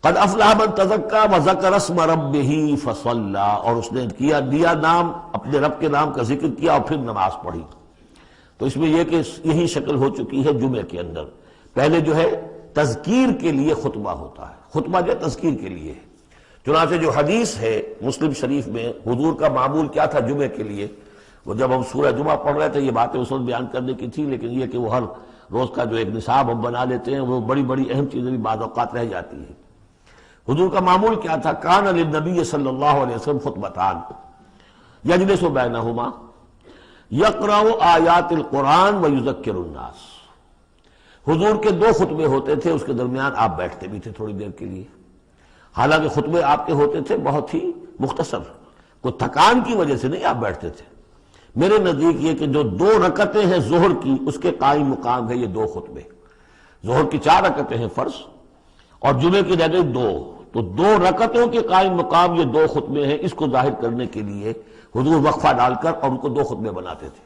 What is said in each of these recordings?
قد افلح من تزکا وذکر اسم ربہ فصلی، اور اس نے دیا نام اپنے رب کے نام کا ذکر کیا اور پھر نماز پڑھی۔ تو اس میں یہ کہ یہی شکل ہو چکی ہے جمعے کے اندر۔ پہلے جو ہے تذکیر کے لیے خطبہ ہوتا ہے، خطبہ جو ہے تذکیر کے لیے ہے۔ چنانچہ جو حدیث ہے مسلم شریف میں، حضور کا معمول کیا تھا جمعے کے لیے، وہ جب ہم سورہ جمعہ پڑھ رہے تھے یہ باتیں اس وقت بیان کرنے کی تھی، لیکن یہ کہ وہ ہر روز کا جو ایک نصاب ہم بنا لیتے ہیں، وہ بڑی بڑی اہم چیزیں بھی بعض اوقات رہ جاتی ہیں۔ حضور کا معمول کیا تھا؟ کان للنبی صلی اللہ علیہ وسلم خطبتان یجلس بینہما یقرأ آیات القرآن ویذکر الناس۔ حضور کے دو خطبے ہوتے تھے، اس کے درمیان آپ بیٹھتے بھی تھے تھوڑی دیر کے لیے۔ حالانکہ خطبے آپ کے ہوتے تھے بہت ہی مختصر، کوئی تھکان کی وجہ سے نہیں آپ بیٹھتے تھے۔ میرے نزدیک یہ کہ جو 2 رکعتیں ہیں ظہر کی، اس کے قائم مقام ہے یہ 2 خطبے۔ ظہر کی 4 رکعتیں ہیں فرض، اور جمعے کی رہ گئی 2، تو 2 رکعتوں کے قائم مقام یہ 2 خطبے ہیں۔ اس کو ظاہر کرنے کے لیے حضور وقفہ ڈال کر اور ان کو 2 خطبے بناتے تھے۔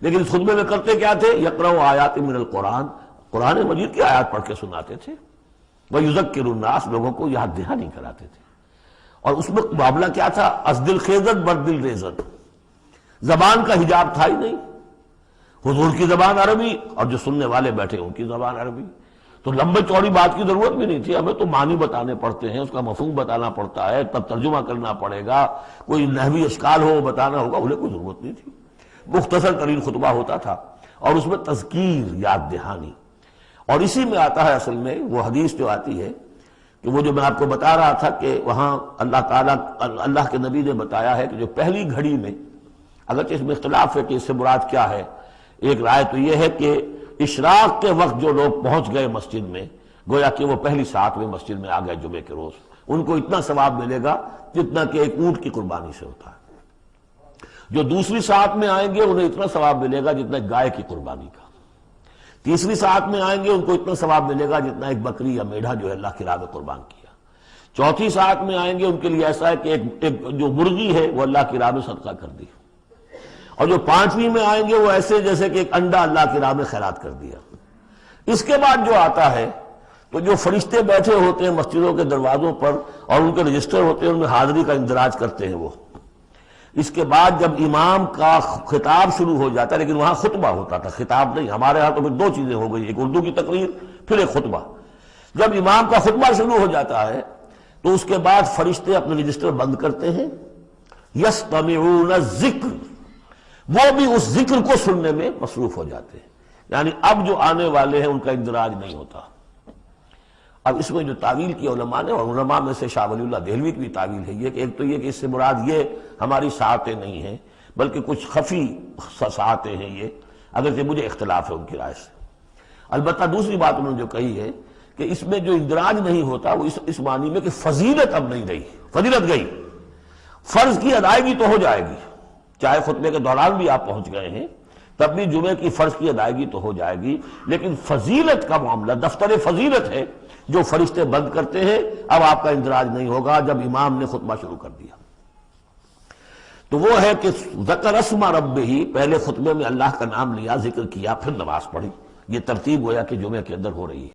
لیکن اس خطبے میں کرتے کیا تھے؟ یقرأ آیات من القرآن، قرآن مجید کی آیات پڑھ کے سناتے تھے، وَيُذَكِّرُ النَّاسَ، لوگوں کو یاد دہانی کراتے تھے۔ اور اس میں معاملہ کیا تھا؟ ازدل خیزت بردل ریزت، زبان کا حجاب تھا ہی نہیں۔ حضور کی زبان عربی اور جو سننے والے بیٹھے ان کی زبان عربی، تو لمبے چوڑی بات کی ضرورت بھی نہیں تھی۔ ہمیں تو معنی بتانے پڑتے ہیں، اس کا مفہوم بتانا پڑتا ہے، تب ترجمہ کرنا پڑے گا، کوئی نحوی اشکال ہو وہ بتانا ہوگا، انہیں کوئی ضرورت نہیں تھی۔ مختصر ترین خطبہ ہوتا تھا، اور اس میں تذکیر، یاد دہانی۔ اور اسی میں آتا ہے اصل میں وہ حدیث جو آتی ہے کہ وہ جو میں آپ کو بتا رہا تھا کہ وہاں اللہ تعالیٰ، اللہ کے نبی نے بتایا ہے کہ جو پہلی گھڑی میں، اگرچہ اس میں اختلاف ہے کہ اس سے مراد کیا ہے، ایک رائے تو یہ ہے کہ اشراق کے وقت جو لوگ پہنچ گئے مسجد میں، گویا کہ وہ پہلی ساعت میں مسجد میں آ گئے جمعے کے روز، ان کو اتنا ثواب ملے گا جتنا کہ ایک اونٹ کی قربانی سے ہوتا ہے۔ جو دوسری ساعت میں آئیں گے انہیں اتنا ثواب ملے گا جتنا ایک گائے کی قربانی کا۔ تیسری ساعت میں آئیں گے ان کو اتنا ثواب ملے گا جتنا ایک بکری یا میڑھا جو ہے اللہ کی راہ میں قربان کیا۔ چوتھی ساعت میں آئیں گے ان کے لیے ایسا ہے کہ ایک جو مرغی ہے وہ اللہ کی راہ میں صدقہ کر دی، اور جو 5ویں میں آئیں گے وہ ایسے جیسے کہ ایک انڈا اللہ کی راہ میں خیرات کر دیا۔ اس کے بعد جو آتا ہے تو جو فرشتے بیٹھے ہوتے ہیں مسجدوں کے دروازوں پر اور ان کے رجسٹر ہوتے ہیں، ان میں حاضری کا اندراج کرتے ہیں وہ۔ اس کے بعد جب امام کا خطاب شروع ہو جاتا ہے، لیکن وہاں خطبہ ہوتا تھا، خطاب نہیں۔ ہمارے ہاں تو پھر 2 چیزیں ہو گئی، ایک اردو کی تقریر پھر ایک خطبہ۔ جب امام کا خطبہ شروع ہو جاتا ہے تو اس کے بعد فرشتے اپنے رجسٹر بند کرتے ہیں، یستمعون الذکر، وہ بھی اس ذکر کو سننے میں مصروف ہو جاتے ہیں۔ یعنی اب جو آنے والے ہیں ان کا اندراج نہیں ہوتا۔ اب اس میں جو تعویل کی علماء نے، اور علماء میں سے شاہ ولی اللہ دہلوی کی بھی تعویل ہے یہ کہ ایک تو یہ کہ اس سے مراد یہ ہماری ساعتیں نہیں ہیں بلکہ کچھ خفی ساعتیں ہیں یہ، اگرچہ مجھے اختلاف ہے ان کی رائے سے۔ البتہ دوسری بات انہوں نے جو کہی ہے کہ اس میں جو اندراج نہیں ہوتا وہ اس معنی میں کہ فضیلت اب نہیں رہی، فضیلت گئی، فرض کی ادائیگی تو ہو جائے گی، چاہے خطبے کے دوران بھی آپ پہنچ گئے ہیں تب بھی جمعے کی فرض کی ادائیگی تو ہو جائے گی، لیکن فضیلت کا معاملہ دفتر فضیلت ہے جو فرشتے بند کرتے ہیں، اب آپ کا اندراج نہیں ہوگا جب امام نے خطبہ شروع کر دیا۔ تو وہ ہے کہ ذکر اسم ربہ، پہلے خطبے میں اللہ کا نام لیا، ذکر کیا، پھر نماز پڑھی۔ یہ ترتیب گویا کہ جمعے کے اندر ہو رہی ہے۔